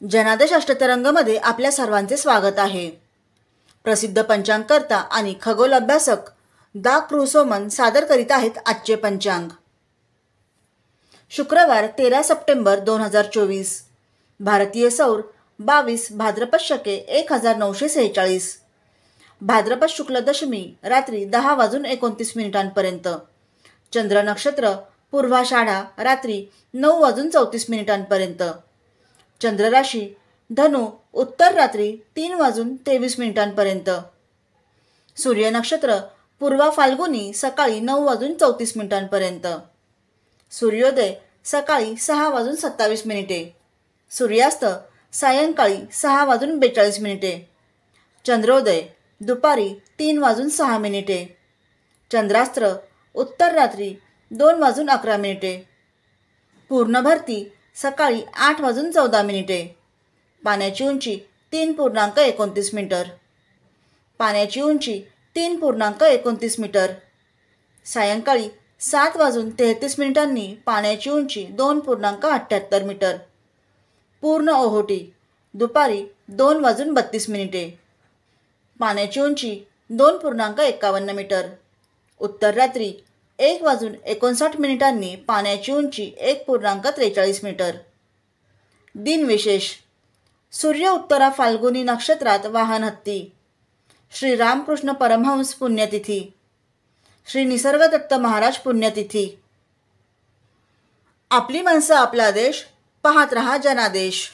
जनादेश अष्टतरंगमध्ये आपल्या सर्वांचे स्वागत आहे। प्रसिद्ध पंचांगकर्ता आणि खगोल अभ्यासक दा क्रुसोमन सादर करीत आहेत आजचे पंचांग। शुक्रवार 13 सप्टेंबर 2024, भारतीय सौर 22 भाद्रपद शके 1946, भाद्रपद शुक्ल दशमी रात्री 10:29 चंद्र नक्षत्र पूर्वाषाढा रात्री 9:34 चंद्र राशी धनु उत्तर रात्री 3:23 सूर्य नक्षत्र पूर्वा फाल्गुनी सकाळी 9:34 सूर्योदय सकाळी 6:27 सूर्यास्त सायंकाळी 6:42 चंद्रोदय दुपारी 3:06 चंद्रास्त्र उत्तर रात्री 2:11 पूर्ण भरती सकाळी 8:14 पाण्याची उंची 3.29 मीटर, पाण्याची उंची 3.29 मीटर, सायंकाळी 7:33 पाण्याची उंची 2.78 मीटर, पूर्ण ओहोटी दुपारी 2:32 पाण्याची उंची 2.51 मीटर, उत्तर रात्री 1:59 पाण्याची उंची 1.43 मीटर। दिनविशेष: सूर्य उत्तरा फाल्गुनी नक्षत्रात वाहन हत्ती, श्री रामकृष्ण परमहंस पुण्यतिथी, श्री निसर्गदत्त महाराज पुण्यतिथी। आपली माणसं आपला देश, पाहत रहा जनादेश।